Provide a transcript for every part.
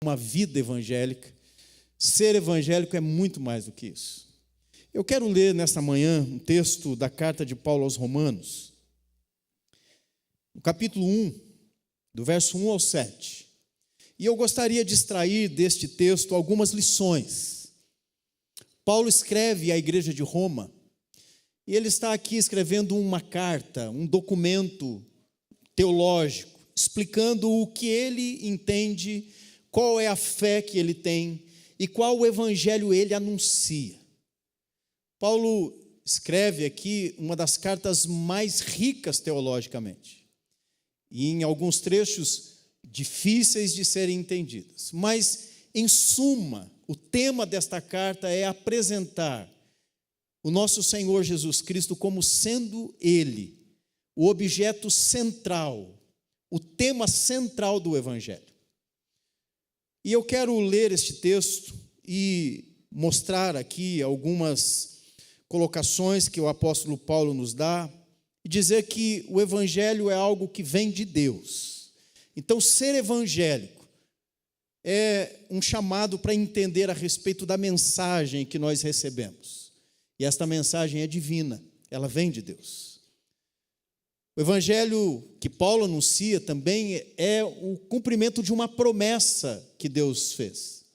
uma vida evangélica. Ser evangélico é muito mais do que isso. Eu quero ler nesta manhã um texto da carta de Paulo aos Romanos, no capítulo 1, do verso 1 ao 7. E eu gostaria de extrair deste texto algumas lições. Paulo escreve à igreja de Roma, e ele está aqui escrevendo uma carta, um documento teológico, explicando o que ele entende, qual é a fé que ele tem e qual o evangelho ele anuncia. Paulo escreve aqui uma das cartas mais ricas teologicamente, e em alguns trechos difíceis de serem entendidas. Mas, em suma, o tema desta carta é apresentar o nosso Senhor Jesus Cristo como sendo Ele o objeto central, o tema central do Evangelho. E eu quero ler este texto e mostrar aqui algumas colocações que o apóstolo Paulo nos dá, e dizer que o Evangelho é algo que vem de Deus. Então, ser evangélico é um chamado para entender a respeito da mensagem que nós recebemos. E esta mensagem é divina, ela vem de Deus. O evangelho que Paulo anuncia também é o cumprimento de uma promessa que Deus fez.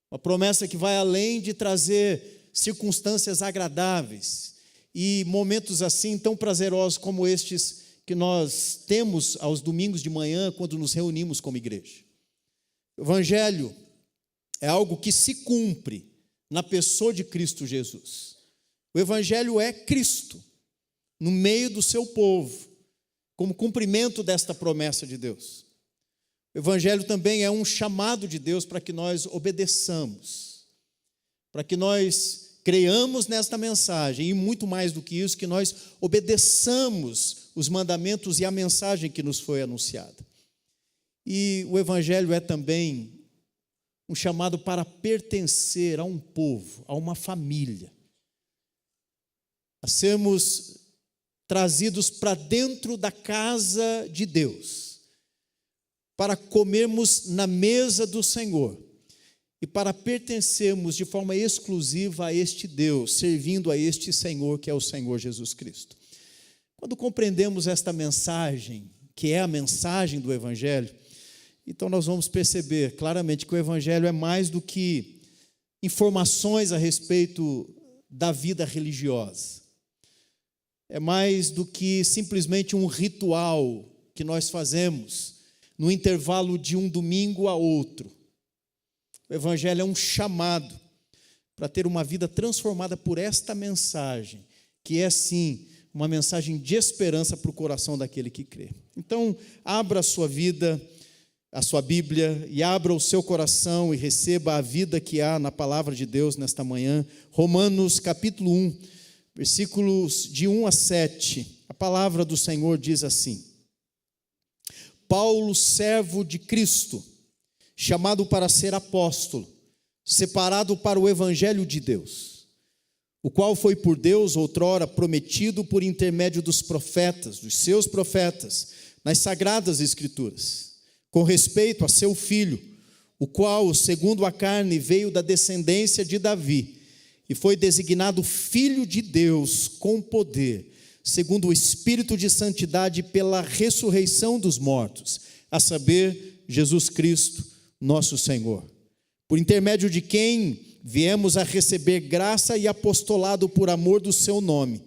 Uma promessa que vai além de trazer circunstâncias agradáveis e momentos assim tão prazerosos como estes que nós temos aos domingos de manhã quando nos reunimos como igreja. O evangelho é algo que se cumpre na pessoa de Cristo Jesus. O evangelho é Cristo no meio do seu povo, como cumprimento desta promessa de Deus. O evangelho também é um chamado de Deus para que nós obedeçamos, para que nós creiamos nesta mensagem, e muito mais do que isso, que nós obedeçamos os mandamentos e a mensagem que nos foi anunciada. E o evangelho é também um chamado para pertencer a um povo, a uma família, a sermos trazidos para dentro da casa de Deus, para comermos na mesa do Senhor e para pertencermos de forma exclusiva a este Deus, servindo a este Senhor que é o Senhor Jesus Cristo. Quando compreendemos esta mensagem, que é a mensagem do Evangelho, então nós vamos perceber claramente que o Evangelho é mais do que informações a respeito da vida religiosa. É mais do que simplesmente um ritual que nós fazemos no intervalo de um domingo a outro. O Evangelho é um chamado para ter uma vida transformada por esta mensagem, que é sim uma mensagem de esperança para o coração daquele que crê. Então, abra a sua vida, a sua Bíblia, e abra o seu coração e receba a vida que há na palavra de Deus nesta manhã. Romanos capítulo 1, versículos de 1 a 7, a palavra do Senhor diz assim: Paulo, servo de Cristo, chamado para ser apóstolo, separado para o evangelho de Deus, o qual foi por Deus outrora prometido por intermédio dos profetas, dos seus profetas, nas sagradas escrituras, com respeito a seu filho, o qual, segundo a carne, veio da descendência de Davi, e foi designado Filho de Deus com poder, segundo o Espírito de santidade pela ressurreição dos mortos, a saber, Jesus Cristo, nosso Senhor, por intermédio de quem viemos a receber graça e apostolado por amor do seu nome,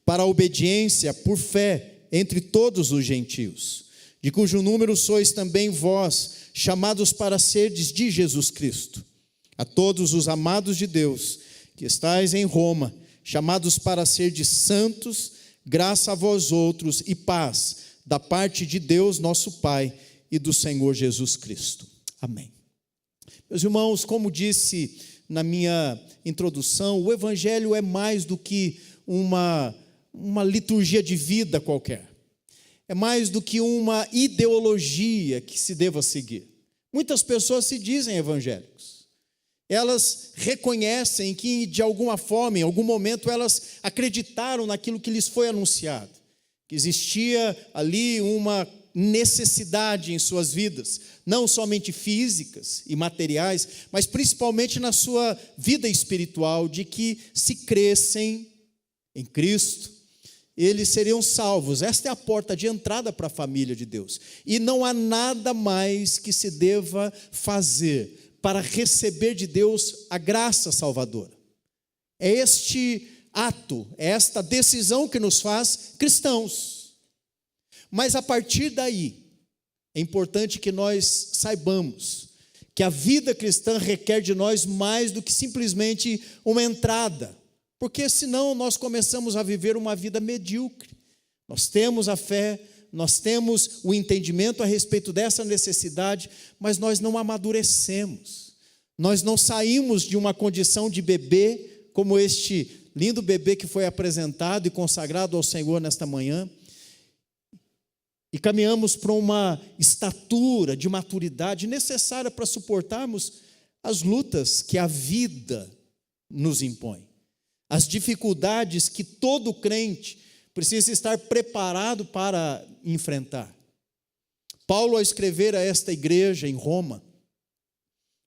para a obediência por fé entre todos os gentios, de cujo número sois também vós, chamados para serdes de Jesus Cristo. A todos os amados de Deus, que estais em Roma, chamados para serdes santos, graça a vós outros e paz, da parte de Deus nosso Pai e do Senhor Jesus Cristo. Amém. Meus irmãos, como disse na minha introdução, o Evangelho é mais do que uma liturgia de vida qualquer. É mais do que uma ideologia que se deva seguir. Muitas pessoas se dizem evangélicos. Elas reconhecem que, de alguma forma, em algum momento, elas acreditaram naquilo que lhes foi anunciado. Que existia ali uma necessidade em suas vidas, não somente físicas e materiais, mas principalmente na sua vida espiritual, de que se crescem em Cristo, eles seriam salvos. Esta é a porta de entrada para a família de Deus. E não há nada mais que se deva fazer para receber de Deus a graça salvadora. É este ato, é esta decisão que nos faz cristãos. Mas a partir daí, é importante que nós saibamos que a vida cristã requer de nós mais do que simplesmente uma entrada, porque senão nós começamos a viver uma vida medíocre. Nós temos a fé, nós temos o entendimento a respeito dessa necessidade, mas nós não amadurecemos. Nós não saímos de uma condição de bebê, como este lindo bebê que foi apresentado e consagrado ao Senhor nesta manhã, e caminhamos para uma estatura de maturidade necessária para suportarmos as lutas que a vida nos impõe, as dificuldades que todo crente precisa estar preparado para enfrentar. Paulo, ao escrever a esta igreja em Roma,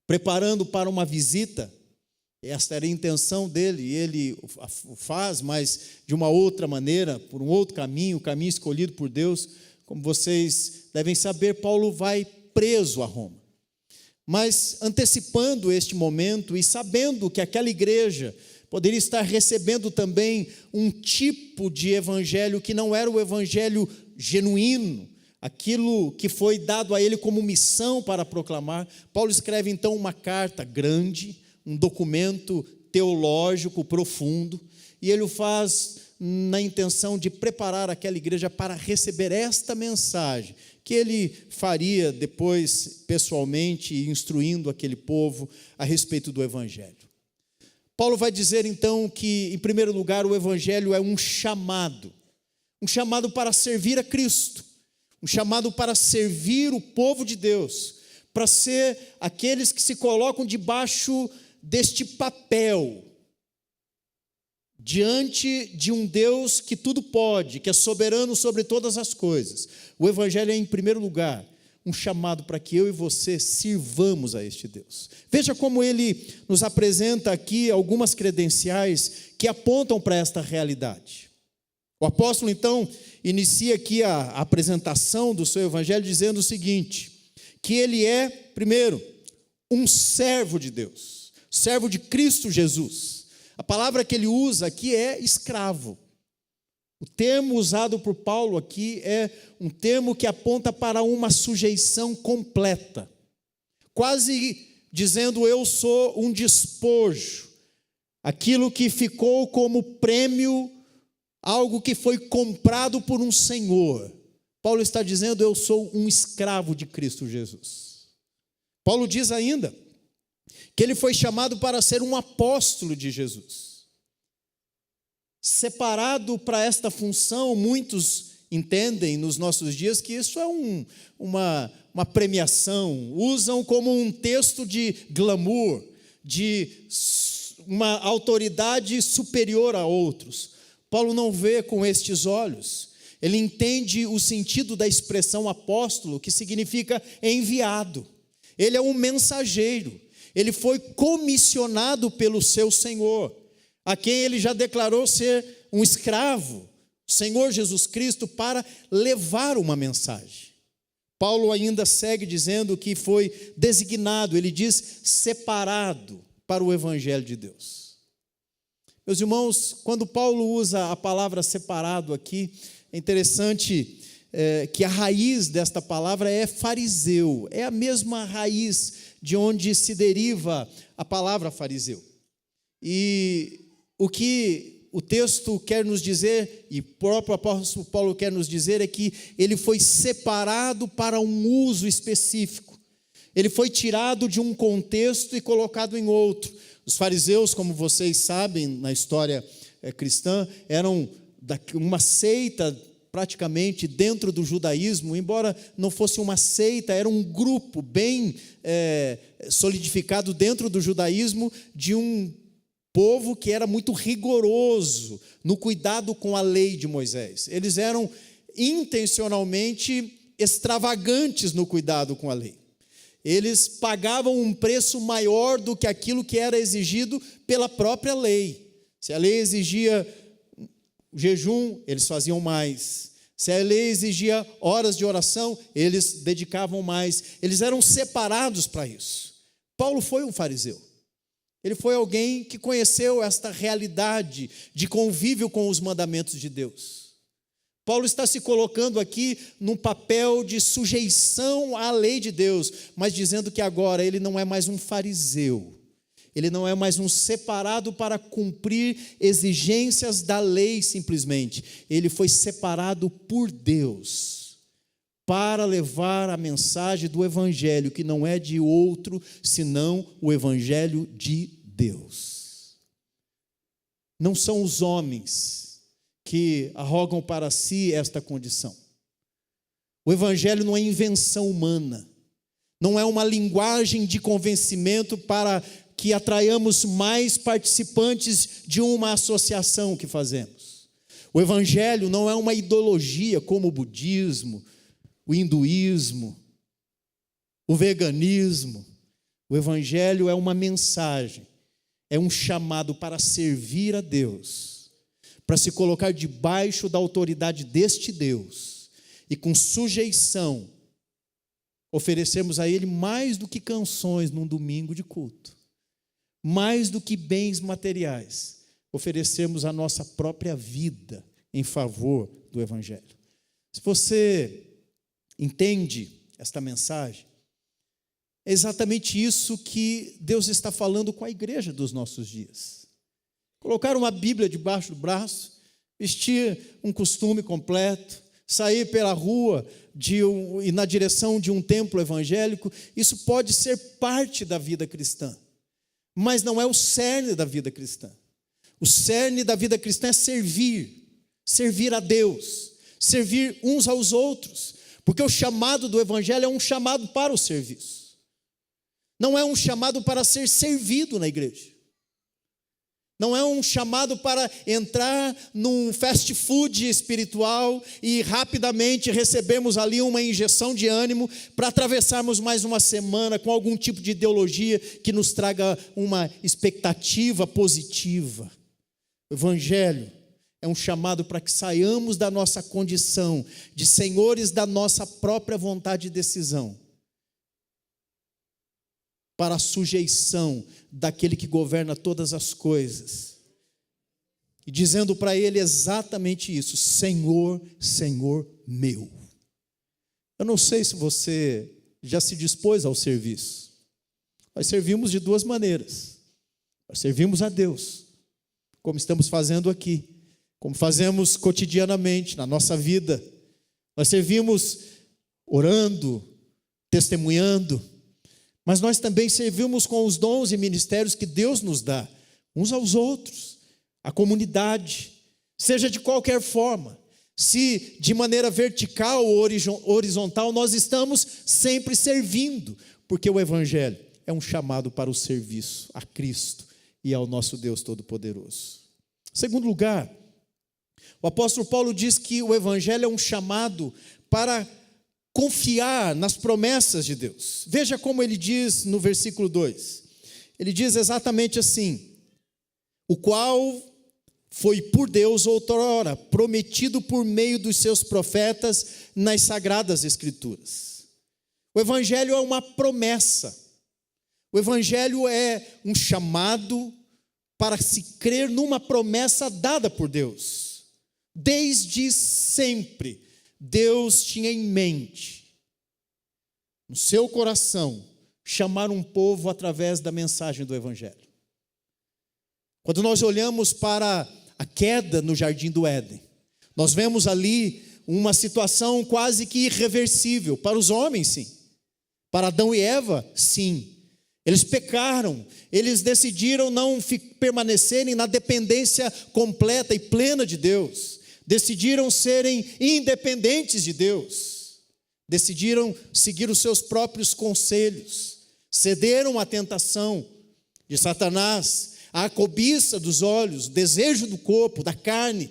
preparando para uma visita, esta era a intenção dele, e ele o faz, mas de uma outra maneira, por um outro caminho, o caminho escolhido por Deus. Como vocês devem saber, Paulo vai preso a Roma. Mas antecipando este momento e sabendo que aquela igreja poderia estar recebendo também um tipo de evangelho que não era o evangelho genuíno, aquilo que foi dado a ele como missão para proclamar, Paulo escreve então uma carta grande, um documento teológico profundo, e ele o faz na intenção de preparar aquela igreja para receber esta mensagem, que ele faria depois pessoalmente, instruindo aquele povo a respeito do evangelho. Paulo vai dizer então que, em primeiro lugar, o evangelho é um chamado para servir a Cristo, um chamado para servir o povo de Deus, para ser aqueles que se colocam debaixo deste papel, diante de um Deus que tudo pode, que é soberano sobre todas as coisas. O evangelho é, em primeiro lugar, um chamado para que eu e você sirvamos a este Deus. Veja como ele nos apresenta aqui algumas credenciais que apontam para esta realidade. O apóstolo, então, inicia aqui a apresentação do seu evangelho dizendo o seguinte, que ele é, primeiro, um servo de Deus, servo de Cristo Jesus. A palavra que ele usa aqui é escravo. O termo usado por Paulo aqui é um termo que aponta para uma sujeição completa, quase dizendo eu sou um despojo, aquilo que ficou como prêmio, algo que foi comprado por um senhor. Paulo está dizendo eu sou um escravo de Cristo Jesus. Paulo diz ainda que ele foi chamado para ser um apóstolo de Jesus. Separado para esta função, muitos entendem nos nossos dias que isso é uma premiação, usam como um texto de glamour, de uma autoridade superior a outros. Paulo não vê com estes olhos, ele entende o sentido da expressão apóstolo, que significa enviado. Ele é um mensageiro. Ele foi comissionado pelo seu Senhor, a quem ele já declarou ser um escravo, o Senhor Jesus Cristo, para levar uma mensagem. Paulo ainda segue dizendo que foi designado, ele diz separado para o evangelho de Deus. Meus irmãos, quando Paulo usa a palavra separado aqui, é interessante que a raiz desta palavra é fariseu, é a mesma raiz de onde se deriva a palavra fariseu. E o que o texto quer nos dizer, e o próprio apóstolo Paulo quer nos dizer, é que ele foi separado para um uso específico. Ele foi tirado de um contexto e colocado em outro. Os fariseus, como vocês sabem, na história cristã, eram uma seita praticamente dentro do judaísmo, embora não fosse uma seita, era um grupo bem solidificado dentro do judaísmo de um povo que era muito rigoroso no cuidado com a lei de Moisés. Eles eram intencionalmente extravagantes no cuidado com a lei. Eles pagavam um preço maior do que aquilo que era exigido pela própria lei. Se a lei exigia jejum, eles faziam mais. Se a lei exigia horas de oração, eles dedicavam mais. Eles eram separados para isso. Paulo foi um fariseu. Ele foi alguém que conheceu esta realidade de convívio com os mandamentos de Deus. Paulo está se colocando aqui num papel de sujeição à lei de Deus, mas dizendo que agora ele não é mais um fariseu. Ele não é mais um separado para cumprir exigências da lei simplesmente. Ele foi separado por Deus para levar a mensagem do Evangelho, que não é de outro, senão o Evangelho de Deus. Não são os homens que arrogam para si esta condição. O Evangelho não é invenção humana, não é uma linguagem de convencimento para que atraiamos mais participantes de uma associação que fazemos. O Evangelho não é uma ideologia como o budismo, o hinduísmo, o veganismo. O Evangelho é uma mensagem, é um chamado para servir a Deus, para se colocar debaixo da autoridade deste Deus e com sujeição oferecemos a Ele mais do que canções num domingo de culto, mais do que bens materiais, oferecemos a nossa própria vida em favor do Evangelho. Se você entende esta mensagem, é exatamente isso que Deus está falando com a igreja dos nossos dias. Colocar uma Bíblia debaixo do braço, vestir um costume completo, sair pela rua e na direção de um templo evangélico, isso pode ser parte da vida cristã, mas não é o cerne da vida cristã. O cerne da vida cristã é servir a Deus, servir uns aos outros, porque o chamado do Evangelho é um chamado para o serviço, não é um chamado para ser servido na igreja. Não é um chamado para entrar num fast food espiritual e rapidamente recebermos ali uma injeção de ânimo para atravessarmos mais uma semana com algum tipo de ideologia que nos traga uma expectativa positiva. O Evangelho é um chamado para que saiamos da nossa condição de senhores da nossa própria vontade e decisão, para a sujeição daquele que governa todas as coisas, e dizendo para ele exatamente isso: Senhor, Senhor meu. Eu não sei se você já se dispôs ao serviço. Nós servimos de duas maneiras. Nós servimos a Deus, como estamos fazendo aqui, como fazemos cotidianamente na nossa vida. Nós servimos orando, testemunhando, mas nós também servimos com os dons e ministérios que Deus nos dá, uns aos outros, à comunidade, seja de qualquer forma, se de maneira vertical ou horizontal, nós estamos sempre servindo, porque o Evangelho é um chamado para o serviço a Cristo e ao nosso Deus Todo-Poderoso. Em segundo lugar, o apóstolo Paulo diz que o Evangelho é um chamado para confiar nas promessas de Deus. Veja como ele diz no versículo 2. Ele diz exatamente assim: o qual foi por Deus outrora prometido por meio dos seus profetas nas sagradas escrituras. O Evangelho é uma promessa. O Evangelho é um chamado para se crer numa promessa dada por Deus. Desde sempre, Deus tinha em mente, no seu coração, chamar um povo através da mensagem do Evangelho. Quando nós olhamos para a queda no Jardim do Éden, nós vemos ali uma situação quase que irreversível. Para os homens, sim. Para Adão e Eva, sim. Eles pecaram, eles decidiram não permanecerem na dependência completa e plena de Deus. Decidiram serem independentes de Deus, decidiram seguir os seus próprios conselhos, cederam à tentação de Satanás, à cobiça dos olhos, desejo do corpo, da carne,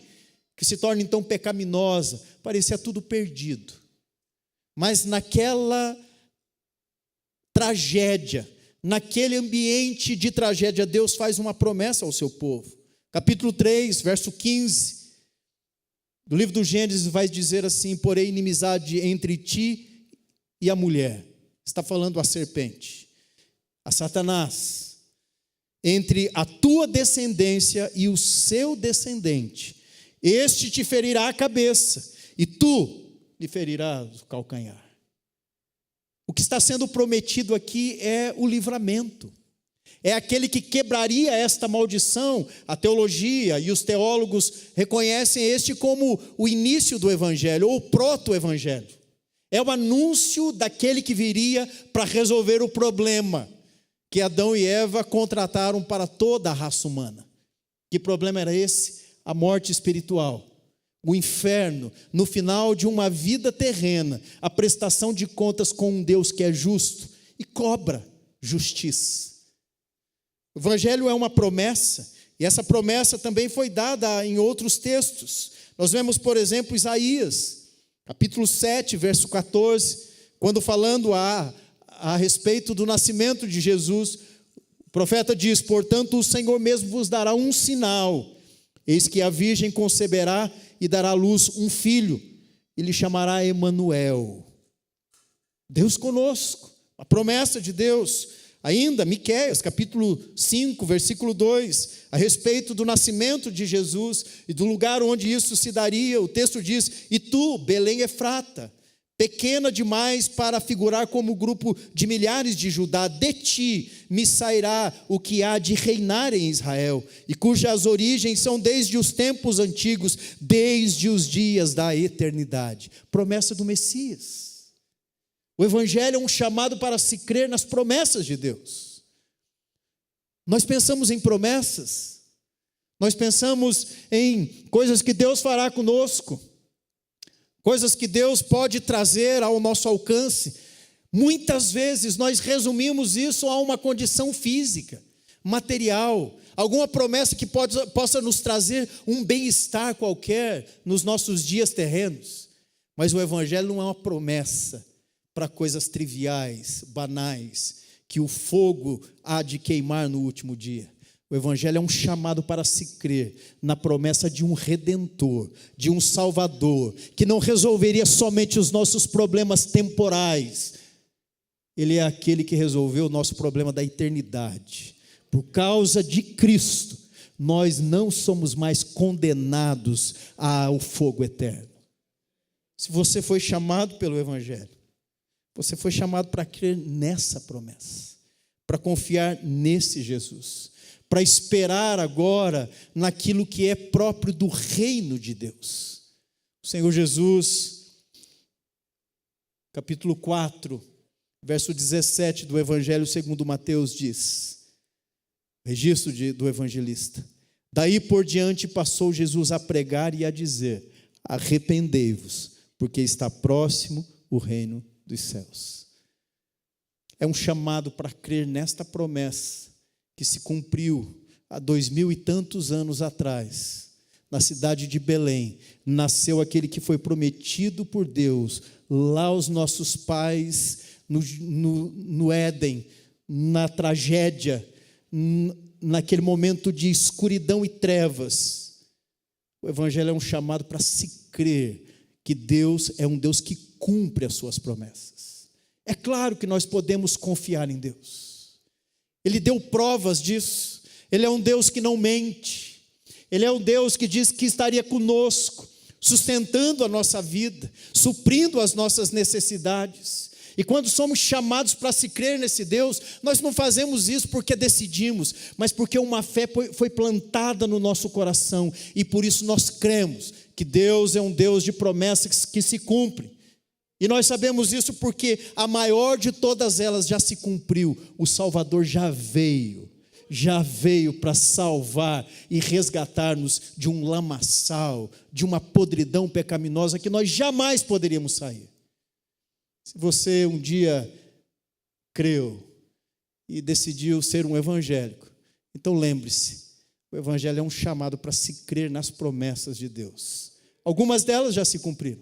que se torna então pecaminosa. Parecia tudo perdido, Mas naquela tragédia, naquele ambiente de tragédia, Deus faz uma promessa ao seu povo. Capítulo 3, verso 15, do livro do Gênesis vai dizer assim: porém inimizade entre ti e a mulher. Está falando a serpente, a Satanás, entre a tua descendência e o seu descendente. Este te ferirá a cabeça, e tu lhe ferirás o calcanhar. O que está sendo prometido aqui é o livramento. É aquele que quebraria esta maldição. A teologia e os teólogos reconhecem este como o início do evangelho, ou o proto-evangelho. É o anúncio daquele que viria para resolver o problema que Adão e Eva contrataram para toda a raça humana. Que problema era esse? A morte espiritual, o inferno, no final de uma vida terrena, a prestação de contas com um Deus que é justo e cobra justiça. O evangelho é uma promessa, e essa promessa também foi dada em outros textos. Nós vemos, por exemplo, Isaías, capítulo 7, verso 14, quando falando a respeito do nascimento de Jesus, o profeta diz: portanto o Senhor mesmo vos dará um sinal, eis que a virgem conceberá e dará à luz um filho, e lhe chamará Emanuel. Deus conosco, a promessa de Deus. Ainda, Miqueias, capítulo 5, versículo 2, a respeito do nascimento de Jesus e do lugar onde isso se daria, o texto diz: e tu, Belém Efrata, pequena demais para figurar como grupo de milhares de Judá, de ti me sairá o que há de reinar em Israel, e cujas origens são desde os tempos antigos, desde os dias da eternidade. Promessa do Messias. O evangelho é um chamado para se crer nas promessas de Deus. Nós pensamos em promessas, nós pensamos em coisas que Deus fará conosco, coisas que Deus pode trazer ao nosso alcance. Muitas vezes nós resumimos isso a uma condição física, material, alguma promessa que possa nos trazer um bem-estar qualquer nos nossos dias terrenos. Mas o evangelho não é uma promessa para coisas triviais, banais, que o fogo há de queimar no último dia. O evangelho é um chamado para se crer na promessa de um redentor, de um salvador, que não resolveria somente os nossos problemas temporais. Ele é aquele que resolveu o nosso problema da eternidade. Por causa de Cristo, nós não somos mais condenados ao fogo eterno. Se você foi chamado pelo evangelho, você foi chamado para crer nessa promessa, para confiar nesse Jesus, para esperar agora naquilo que é próprio do reino de Deus. O Senhor Jesus, capítulo 4, verso 17 do Evangelho segundo Mateus diz, registro do evangelista: daí por diante passou Jesus a pregar e a dizer: arrependei-vos, porque está próximo o reino dos céus. É um chamado para crer nesta promessa que se cumpriu há 2000 e tantos anos atrás. Na cidade de Belém nasceu aquele que foi prometido por Deus lá aos nossos pais no Éden, na tragédia, naquele momento de escuridão e trevas. O evangelho é um chamado para se crer que Deus é um Deus que cumpre as suas promessas. É claro que nós podemos confiar em Deus. Ele deu provas disso. Ele é um Deus que não mente. Ele é um Deus que diz que estaria conosco, sustentando a nossa vida, suprindo as nossas necessidades. E quando somos chamados para se crer nesse Deus, nós não fazemos isso porque decidimos, mas porque uma fé foi plantada no nosso coração, e por isso nós cremos que Deus é um Deus de promessas que se cumprem. E nós sabemos isso porque a maior de todas elas já se cumpriu. O Salvador já veio para salvar e resgatar-nos de um lamaçal, de uma podridão pecaminosa que nós jamais poderíamos sair. Se você um dia creu e decidiu ser um evangélico, então lembre-se, o evangelho é um chamado para se crer nas promessas de Deus. Algumas delas já se cumpriram,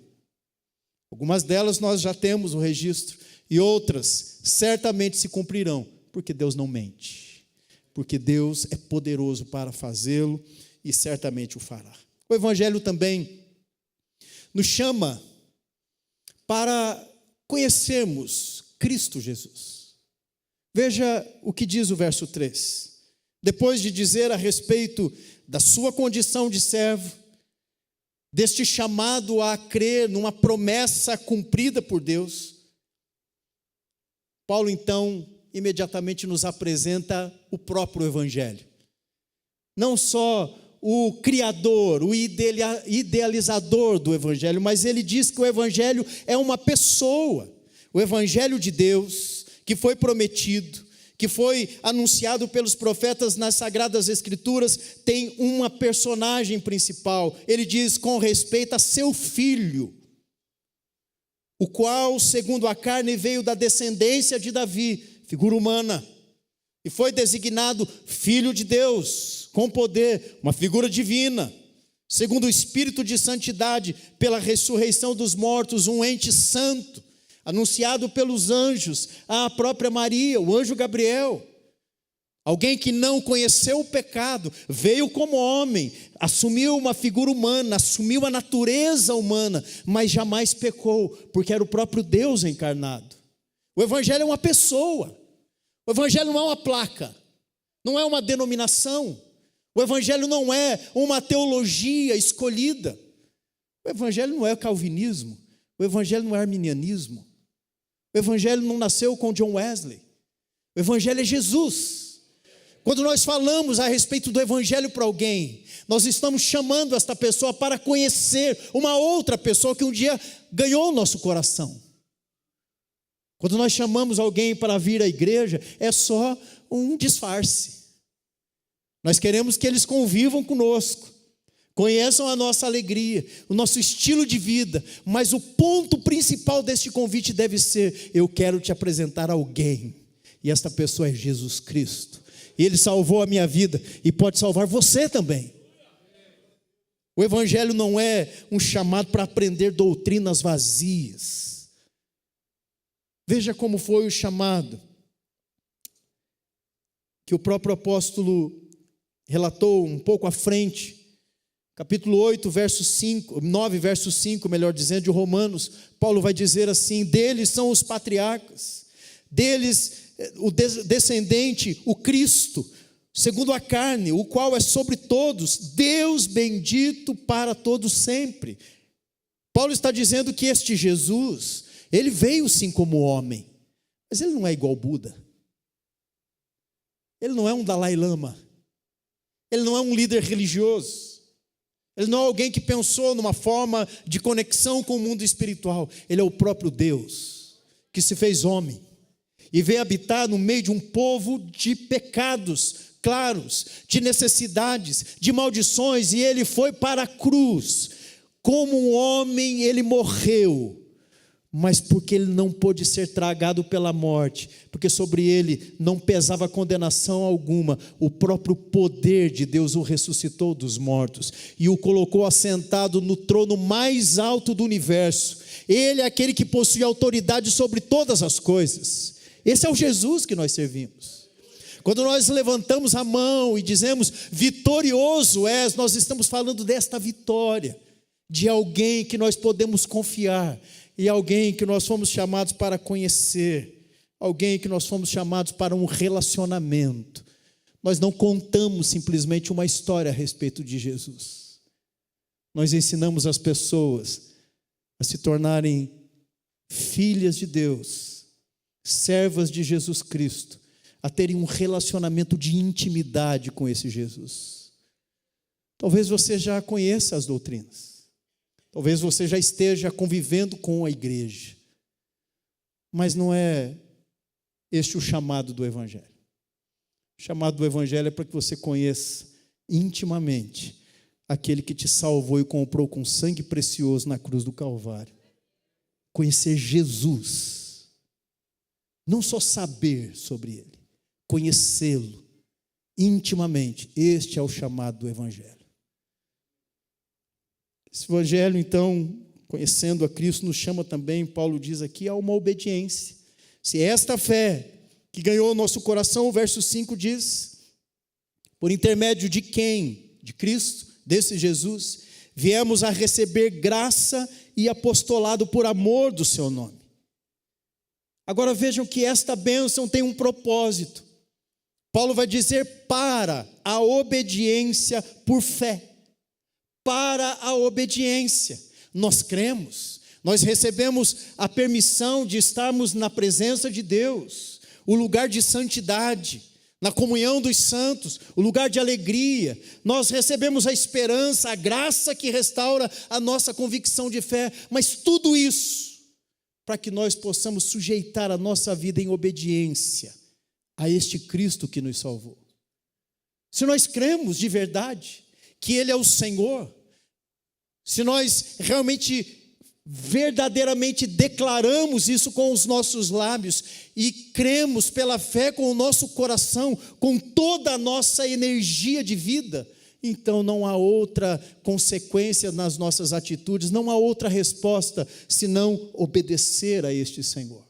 Algumas delas nós já temos o registro, e outras certamente se cumprirão, porque Deus não mente, porque Deus é poderoso para fazê-lo e certamente o fará. O Evangelho também nos chama para conhecermos Cristo Jesus. Veja o que diz o verso 3. Depois de dizer a respeito da sua condição de servo, deste chamado a crer numa promessa cumprida por Deus, Paulo então imediatamente nos apresenta o próprio Evangelho. Não só o criador, o idealizador do Evangelho, mas ele diz que o Evangelho é uma pessoa. O Evangelho de Deus, que foi prometido, que foi anunciado pelos profetas nas Sagradas Escrituras, tem uma personagem principal. Ele diz com respeito a seu filho, o qual, segundo a carne, veio da descendência de Davi, figura humana, e foi designado Filho de Deus, com poder, uma figura divina, segundo o Espírito de santidade, pela ressurreição dos mortos, um ente santo, anunciado pelos anjos, à própria Maria, o anjo Gabriel. Alguém que não conheceu o pecado, veio como homem, assumiu uma figura humana, assumiu a natureza humana, mas jamais pecou, porque era o próprio Deus encarnado. O Evangelho é uma pessoa, o Evangelho não é uma placa, não é uma denominação, o Evangelho não é uma teologia escolhida, o Evangelho não é calvinismo, o Evangelho não é arminianismo, o Evangelho não nasceu com John Wesley, o Evangelho é Jesus. Quando nós falamos a respeito do Evangelho para alguém, nós estamos chamando esta pessoa para conhecer uma outra pessoa que um dia ganhou o nosso coração. Quando nós chamamos alguém para vir à igreja, é só um disfarce. Nós queremos que eles convivam conosco, conheçam a nossa alegria, o nosso estilo de vida, mas o ponto principal deste convite deve ser: eu quero te apresentar alguém, e esta pessoa é Jesus Cristo. E Ele salvou a minha vida e pode salvar você também. O Evangelho não é um chamado para aprender doutrinas vazias. Veja como foi o chamado que o próprio apóstolo relatou um pouco à frente. Capítulo 8, verso 5, 9, verso 5, melhor dizendo, de Romanos. Paulo vai dizer assim: deles são os patriarcas, deles o descendente, o Cristo, segundo a carne, o qual é sobre todos, Deus bendito para todos sempre. Paulo está dizendo que este Jesus, ele veio sim como homem, mas ele não é igual Buda, ele não é um Dalai Lama, ele não é um líder religioso, ele não é alguém que pensou numa forma de conexão com o mundo espiritual. Ele é o próprio Deus, que se fez homem e veio habitar no meio de um povo de pecados claros, de necessidades, de maldições, e ele foi para a cruz. Como um homem ele morreu, mas porque ele não pôde ser tragado pela morte, porque sobre ele não pesava condenação alguma, o próprio poder de Deus o ressuscitou dos mortos e o colocou assentado no trono mais alto do universo. Ele é aquele que possui autoridade sobre todas as coisas. Esse é o Jesus que nós servimos. Quando nós levantamos a mão e dizemos vitorioso és, nós estamos falando desta vitória, de alguém que nós podemos confiar, e alguém que nós fomos chamados para conhecer, alguém que nós fomos chamados para um relacionamento. Nós não contamos simplesmente uma história a respeito de Jesus. Nós ensinamos as pessoas a se tornarem filhas de Deus, servas de Jesus Cristo, a terem um relacionamento de intimidade com esse Jesus. Talvez você já conheça as doutrinas, talvez você já esteja convivendo com a igreja, mas não é este o chamado do Evangelho. O chamado do Evangelho é para que você conheça intimamente aquele que te salvou e comprou com sangue precioso na cruz do Calvário. Conhecer Jesus. Não só saber sobre Ele, conhecê-lo intimamente. Este é o chamado do Evangelho. Esse Evangelho, então, conhecendo a Cristo, nos chama também, Paulo diz aqui, a uma obediência. Se esta fé que ganhou o nosso coração, o verso 5 diz, por intermédio de quem? De Cristo, desse Jesus, viemos a receber graça e apostolado por amor do seu nome. Agora vejam que esta bênção tem um propósito. Paulo vai dizer para a obediência por fé. Para a obediência. Nós cremos, nós recebemos a permissão de estarmos na presença de Deus, o lugar de santidade, na comunhão dos santos, o lugar de alegria. Nós recebemos a esperança, a graça que restaura a nossa convicção de fé, mas tudo isso para que nós possamos sujeitar a nossa vida em obediência a este Cristo que nos salvou. Se nós cremos de verdade que Ele é o Senhor, se nós realmente, verdadeiramente declaramos isso com os nossos lábios e cremos pela fé com o nosso coração, com toda a nossa energia de vida, então não há outra consequência nas nossas atitudes, não há outra resposta senão obedecer a este Senhor.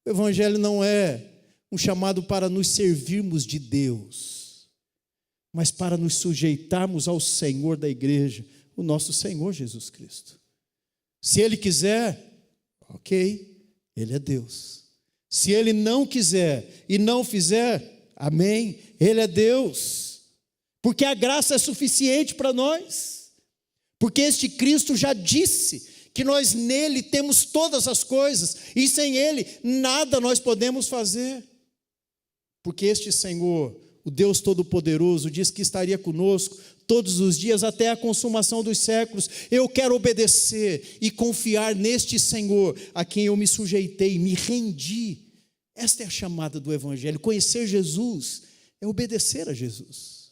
O Evangelho não é um chamado para nos servirmos de Deus, mas para nos sujeitarmos ao Senhor da igreja, o nosso Senhor Jesus Cristo. Se Ele quiser, ok, Ele é Deus. Se Ele não quiser e não fizer, amém, Ele é Deus. Porque a graça é suficiente para nós. Porque este Cristo já disse que nós nele temos todas as coisas e sem Ele nada nós podemos fazer. Porque este Senhor, o Deus Todo-Poderoso, diz que estaria conosco todos os dias até a consumação dos séculos. Eu quero obedecer e confiar neste Senhor a quem eu me sujeitei, me rendi. Esta é a chamada do Evangelho. Conhecer Jesus é obedecer a Jesus.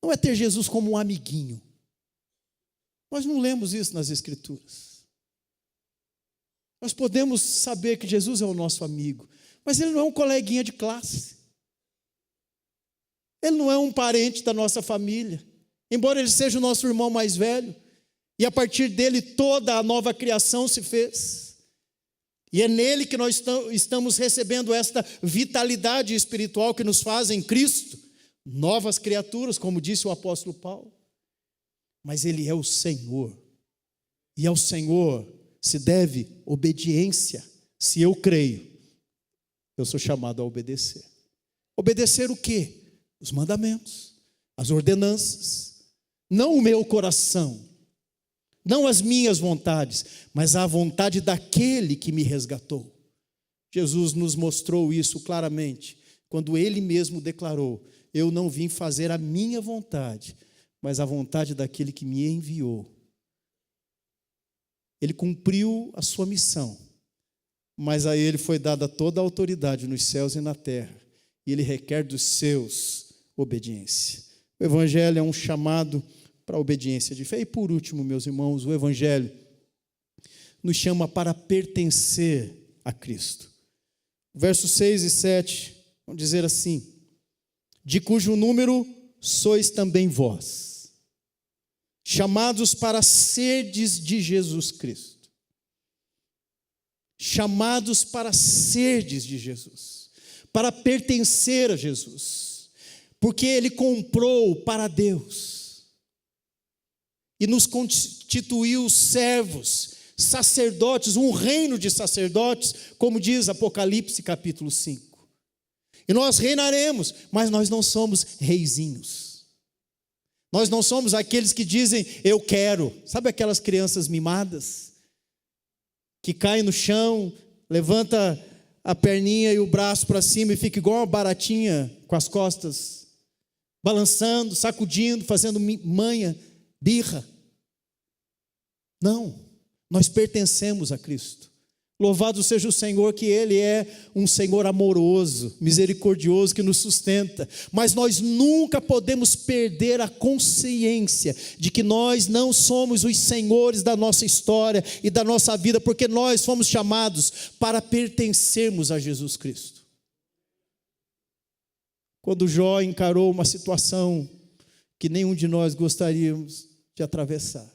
Não é ter Jesus como um amiguinho. Nós não lemos isso nas Escrituras. Nós podemos saber que Jesus é o nosso amigo, mas Ele não é um coleguinha de classe. Ele não é um parente da nossa família, embora Ele seja o nosso irmão mais velho, e a partir dele toda a nova criação se fez. E é nele que nós estamos recebendo esta vitalidade espiritual que nos faz em Cristo novas criaturas, como disse o apóstolo Paulo. Mas Ele é o Senhor, e ao Senhor se deve obediência. Se eu creio, eu sou chamado a obedecer. Obedecer o quê? Os mandamentos, as ordenanças, não o meu coração, não as minhas vontades, mas a vontade daquele que me resgatou. Jesus nos mostrou isso claramente, quando Ele mesmo declarou: eu não vim fazer a minha vontade, mas a vontade daquele que me enviou. Ele cumpriu a sua missão, mas a Ele foi dada toda a autoridade nos céus e na terra, e Ele requer dos seus obediência. O Evangelho é um chamado para a obediência de fé. E por último, meus irmãos, o Evangelho nos chama para pertencer a Cristo. Versos 6 e 7 vão dizer assim: de cujo número sois também vós, chamados para serdes de Jesus Cristo. Chamados para serdes de Jesus, para pertencer a Jesus, porque Ele comprou para Deus e nos constituiu servos, sacerdotes, um reino de sacerdotes, como diz Apocalipse capítulo 5. E nós reinaremos, mas nós não somos reizinhos. Nós não somos aqueles que dizem, eu quero. Sabe aquelas crianças mimadas? Que caem no chão, levanta a perninha e o braço para cima e fica igual uma baratinha com as costas, balançando, sacudindo, fazendo manha, birra. Não, nós pertencemos a Cristo. Louvado seja o Senhor, que Ele é um Senhor amoroso, misericordioso, que nos sustenta. Mas nós nunca podemos perder a consciência de que nós não somos os senhores da nossa história e da nossa vida, porque nós fomos chamados para pertencermos a Jesus Cristo. Quando Jó encarou uma situação que nenhum de nós gostaríamos de atravessar,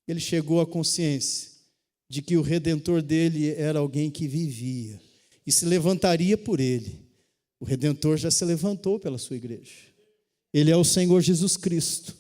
ele chegou à consciência de que o Redentor dele era alguém que vivia e se levantaria por ele. O Redentor já se levantou pela sua igreja. Ele é o Senhor Jesus Cristo.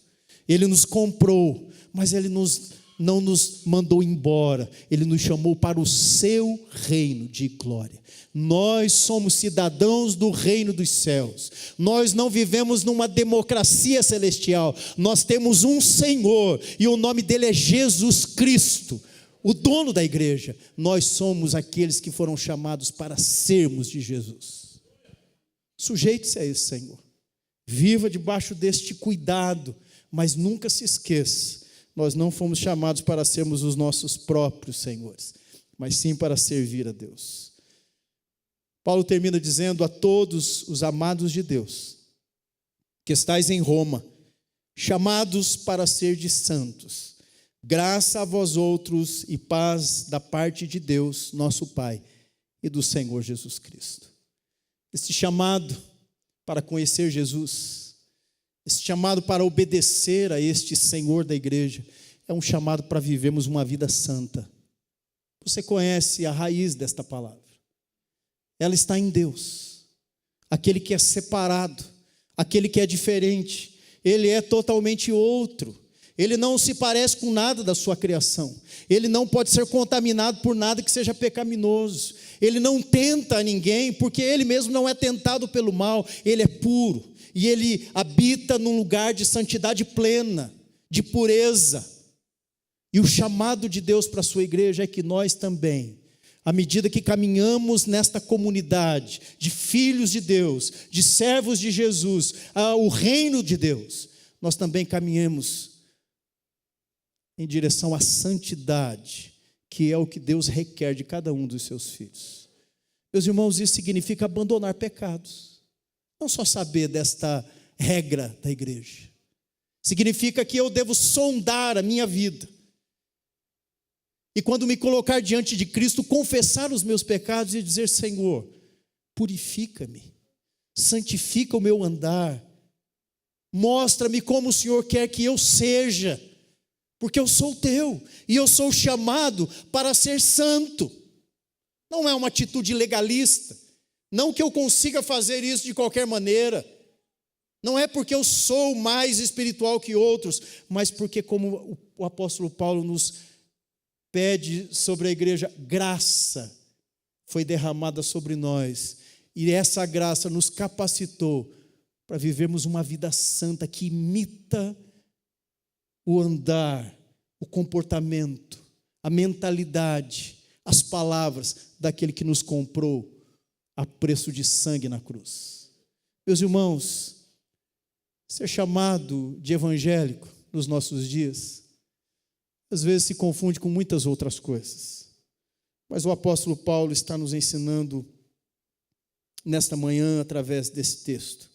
Ele nos comprou, mas Ele não nos mandou embora. Ele nos chamou para o seu reino de glória. Nós somos cidadãos do reino dos céus. Nós não vivemos numa democracia celestial. Nós temos um Senhor e o nome dele é Jesus Cristo, o dono da igreja. Nós somos aqueles que foram chamados para sermos de Jesus. Sujeite-se a esse Senhor. Viva debaixo deste cuidado, mas nunca se esqueça, nós não fomos chamados para sermos os nossos próprios senhores, mas sim para servir a Deus. Paulo termina dizendo a todos os amados de Deus, que estáis em Roma, chamados para ser de santos, graça a vós outros e paz da parte de Deus, nosso Pai, e do Senhor Jesus Cristo. Este chamado para conhecer Jesus, esse chamado para obedecer a este Senhor da igreja, é um chamado para vivermos uma vida santa. Você conhece a raiz desta palavra. Ela está em Deus, aquele que é separado, aquele que é diferente. Ele é totalmente outro. Ele não se parece com nada da sua criação. Ele não pode ser contaminado por nada que seja pecaminoso. Ele não tenta a ninguém, porque ele mesmo não é tentado pelo mal. Ele é puro. E ele habita num lugar de santidade plena, de pureza. E o chamado de Deus para a sua igreja é que nós também, à medida que caminhamos nesta comunidade de filhos de Deus, de servos de Jesus, ao reino de Deus, nós também caminhemos em direção à santidade, que é o que Deus requer de cada um dos seus filhos. Meus irmãos, isso significa abandonar pecados. Não só saber desta regra da igreja. Significa que eu devo sondar a minha vida. E quando me colocar diante de Cristo, confessar os meus pecados e dizer: Senhor, purifica-me, santifica o meu andar, mostra-me como o Senhor quer que eu seja, porque eu sou teu, e eu sou chamado para ser santo. Não é uma atitude legalista, não que eu consiga fazer isso de qualquer maneira, não é porque eu sou mais espiritual que outros, mas porque, como o apóstolo Paulo nos pede sobre a igreja, graça foi derramada sobre nós, e essa graça nos capacitou para vivermos uma vida santa que imita o andar, o comportamento, a mentalidade, as palavras daquele que nos comprou a preço de sangue na cruz. Meus irmãos, ser chamado de evangélico nos nossos dias às vezes se confunde com muitas outras coisas. Mas o apóstolo Paulo está nos ensinando nesta manhã através desse texto.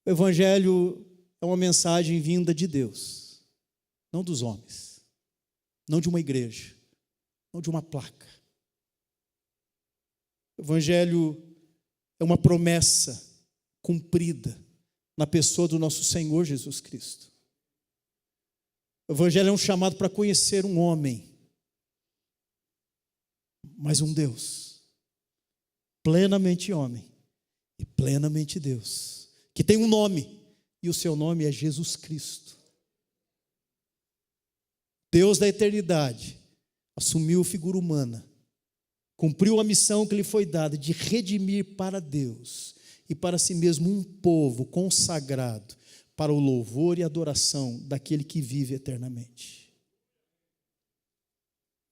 O evangelho é uma mensagem vinda de Deus, não dos homens, não de uma igreja, não de uma placa. O evangelho é uma promessa cumprida na pessoa do nosso Senhor Jesus Cristo. O evangelho é um chamado para conhecer um homem, mas um Deus, plenamente homem e plenamente Deus, que tem um nome, e o seu nome é Jesus Cristo. Deus da eternidade assumiu figura humana, cumpriu a missão que lhe foi dada de redimir para Deus e para si mesmo um povo consagrado para o louvor e adoração daquele que vive eternamente.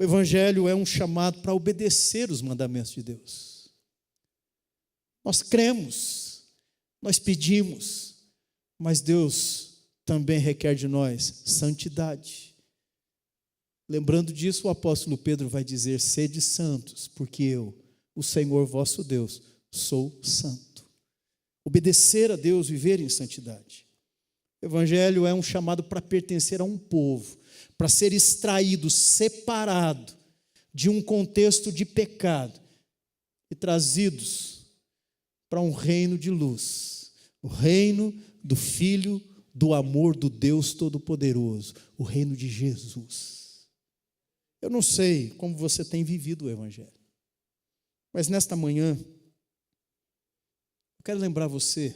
O evangelho é um chamado para obedecer os mandamentos de Deus. Nós cremos, nós pedimos, mas Deus também requer de nós santidade. Lembrando disso, o apóstolo Pedro vai dizer: sede santos, porque eu, o Senhor vosso Deus, sou santo. Obedecer a Deus, viver em santidade. O evangelho é um chamado para pertencer a um povo, para ser extraído, separado de um contexto de pecado e trazidos para um reino de luz, o reino do Filho do amor do Deus Todo-Poderoso, o reino de Jesus. Eu não sei como você tem vivido o Evangelho, mas nesta manhã, eu quero lembrar você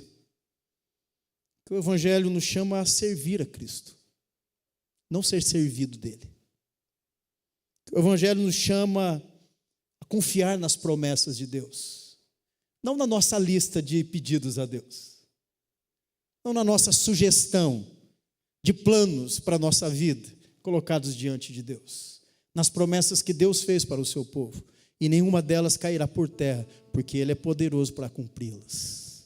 que o Evangelho nos chama a servir a Cristo, não ser servido dele. O Evangelho nos chama a confiar nas promessas de Deus, não na nossa lista de pedidos a Deus, não na nossa sugestão de planos para a nossa vida, colocados diante de Deus, nas promessas que Deus fez para o seu povo, e nenhuma delas cairá por terra, porque Ele é poderoso para cumpri-las.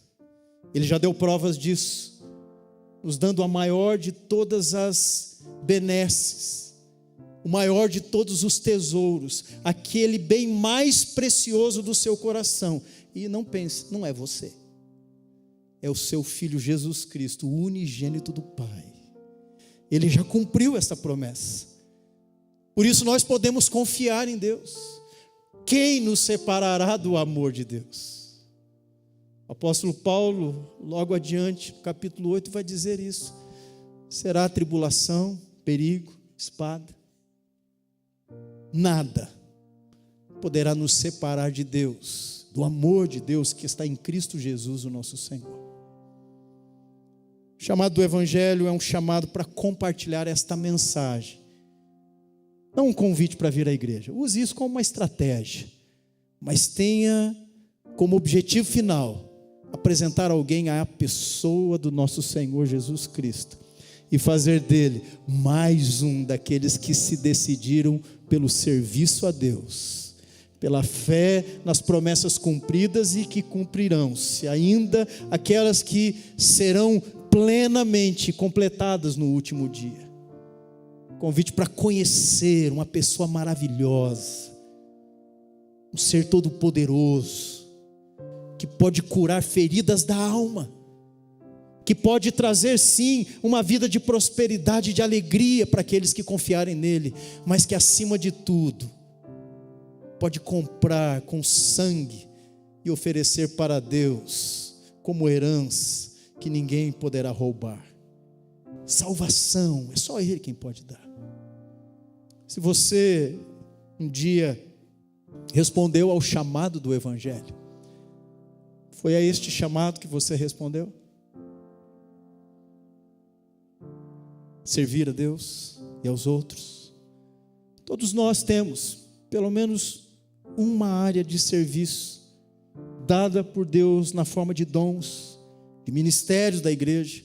Ele já deu provas disso, nos dando a maior de todas as benesses, o maior de todos os tesouros, aquele bem mais precioso do seu coração. E não pense, não é você, é o seu Filho Jesus Cristo, o unigênito do Pai. Ele já cumpriu essa promessa. Por isso nós podemos confiar em Deus. Quem nos separará do amor de Deus? O apóstolo Paulo, logo adiante, no capítulo 8, vai dizer isso. Será tribulação, perigo, espada. Nada poderá nos separar de Deus, do amor de Deus que está em Cristo Jesus, o nosso Senhor. O chamado do Evangelho é um chamado para compartilhar esta mensagem. Não um convite para vir à igreja. Use isso como uma estratégia, mas tenha como objetivo final apresentar alguém à pessoa do nosso Senhor Jesus Cristo e fazer dele mais um daqueles que se decidiram pelo serviço a Deus, pela fé nas promessas cumpridas e que cumprirão-se, ainda aquelas que serão plenamente completadas no último dia. Convite para conhecer uma pessoa maravilhosa, um ser todo-poderoso, que pode curar feridas da alma, que pode trazer sim uma vida de prosperidade e de alegria para aqueles que confiarem nele, mas que acima de tudo pode comprar com sangue e oferecer para Deus como herança que ninguém poderá roubar. Salvação, é só Ele quem pode dar. Se você um dia respondeu ao chamado do Evangelho, foi a este chamado que você respondeu? Servir a Deus e aos outros. Todos nós temos pelo menos uma área de serviço dada por Deus na forma de dons, de ministérios da igreja.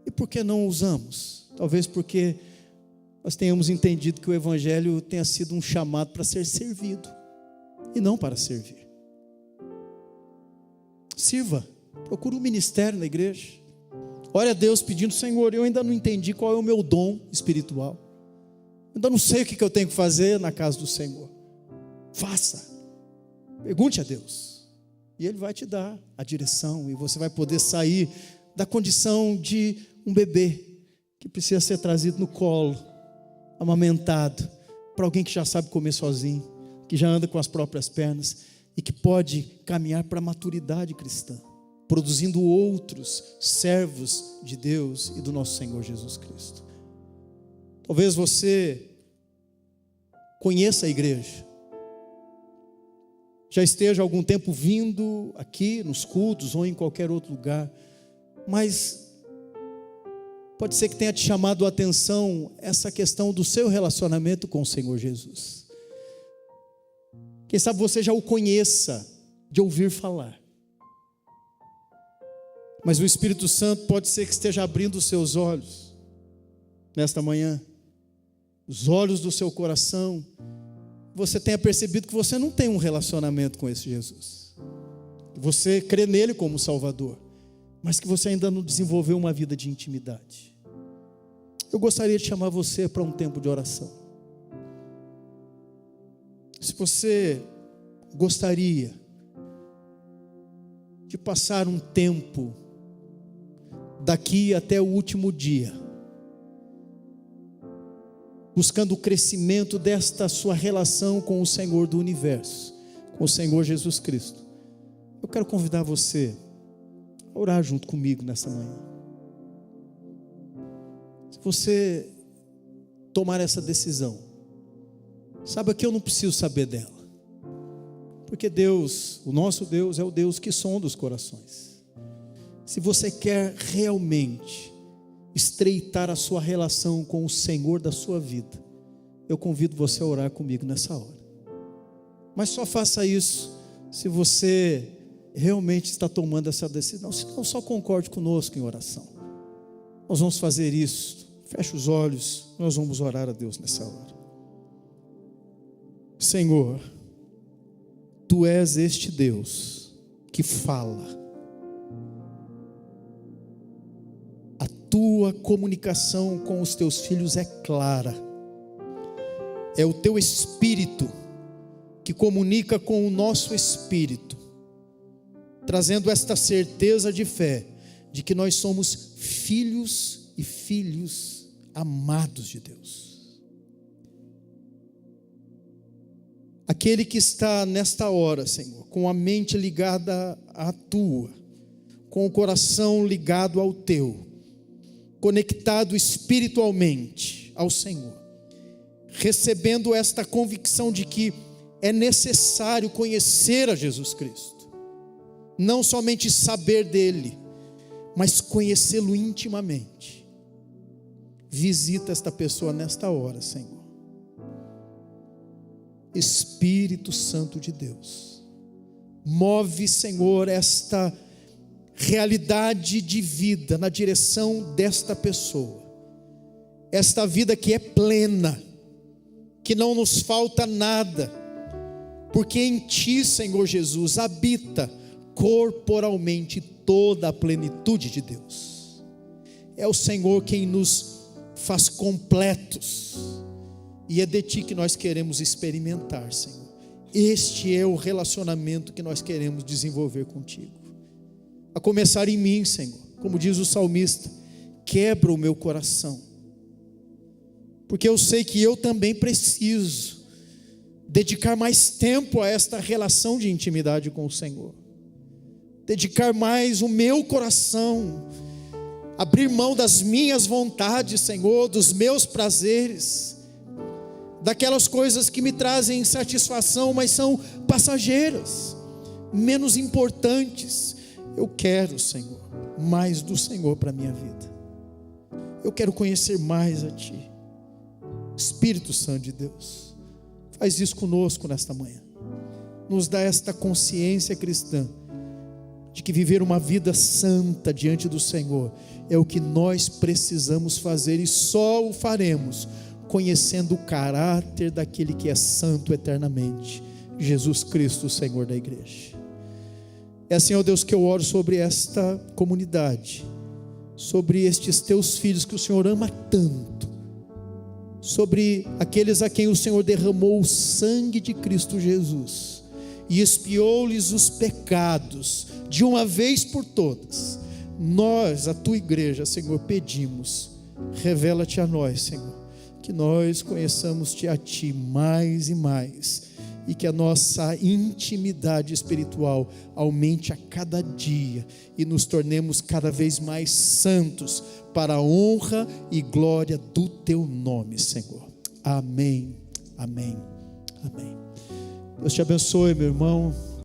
E por que não usamos? Talvez porque nós tenhamos entendido que o Evangelho tenha sido um chamado para ser servido e não para servir. Sirva, procure um ministério na igreja. Ore a Deus pedindo: Senhor, eu ainda não entendi qual é o meu dom espiritual. Ainda não sei o que eu tenho que fazer na casa do Senhor. Faça. Pergunte a Deus. E Ele vai te dar a direção. E você vai poder sair da condição de um bebê que precisa ser trazido no colo, amamentado, para alguém que já sabe comer sozinho, que já anda com as próprias pernas e que pode caminhar para a maturidade cristã, produzindo outros servos de Deus e do nosso Senhor Jesus Cristo. Talvez você conheça a igreja, já esteja há algum tempo vindo aqui nos cultos ou em qualquer outro lugar, mas pode ser que tenha te chamado a atenção essa questão do seu relacionamento com o Senhor Jesus. Quem sabe você já o conheça de ouvir falar, mas o Espírito Santo pode ser que esteja abrindo os seus olhos nesta manhã, os olhos do seu coração. Você tenha percebido que você não tem um relacionamento com esse Jesus, você crê nele como Salvador, mas que você ainda não desenvolveu uma vida de intimidade. Eu gostaria de chamar você para um tempo de oração. Se você gostaria de passar um tempo daqui até o último dia, buscando o crescimento desta sua relação com o Senhor do universo, com o Senhor Jesus Cristo, eu quero convidar você a orar junto comigo nessa manhã. Se você tomar essa decisão Saiba que eu não preciso saber dela, porque Deus, o nosso Deus, é o Deus que sonda os corações. Se você quer realmente estreitar a sua relação com o Senhor da sua vida, eu convido você a orar comigo nessa hora. Mas só faça isso se você realmente está tomando essa decisão. Se não, só concorde conosco em oração. Nós vamos fazer isso. Feche os olhos, nós vamos orar a Deus nessa hora. Senhor, Tu és este Deus que fala. A Tua comunicação com os Teus filhos é clara. É o Teu Espírito que comunica com o nosso espírito, trazendo esta certeza de fé, de que nós somos filhos e filhos amados de Deus. Aquele que está nesta hora, Senhor, com a mente ligada à Tua, com o coração ligado ao Teu, conectado espiritualmente ao Senhor, recebendo esta convicção de que é necessário conhecer a Jesus Cristo, não somente saber dele, mas conhecê-lo intimamente. Visita esta pessoa nesta hora, Senhor. Espírito Santo de Deus, move, Senhor, esta realidade de vida na direção desta pessoa, esta vida que é plena, que não nos falta nada, porque em Ti, Senhor Jesus, habita corporalmente toda a plenitude de Deus. É o Senhor quem nos faz completos, e é de Ti que nós queremos experimentar, Senhor. Este é o relacionamento que nós queremos desenvolver contigo. A começar em mim, Senhor, como diz o salmista, quebra o meu coração, porque eu sei que eu também preciso dedicar mais tempo a esta relação de intimidade com o Senhor, dedicar mais o meu coração, abrir mão das minhas vontades, Senhor, dos meus prazeres, daquelas coisas que me trazem satisfação, mas são passageiras, menos importantes. Eu quero, Senhor, mais do Senhor para a minha vida. Eu quero conhecer mais a Ti. Espírito Santo de Deus, faz isso conosco nesta manhã. Nos dá esta consciência cristã de que viver uma vida santa diante do Senhor é o que nós precisamos fazer, e só o faremos conhecendo o caráter daquele que é santo eternamente, Jesus Cristo, o Senhor da igreja. É assim, ó Deus, que eu oro sobre esta comunidade, sobre estes Teus filhos que o Senhor ama tanto, sobre aqueles a quem o Senhor derramou o sangue de Cristo Jesus e expiou-lhes os pecados de uma vez por todas. Nós, a Tua igreja, Senhor, pedimos, revela-te a nós, Senhor, que nós conheçamos-te a Ti mais e mais, e que a nossa intimidade espiritual aumente a cada dia, e nos tornemos cada vez mais santos, para a honra e glória do Teu nome, Senhor. Amém, amém, amém. Deus te abençoe, meu irmão.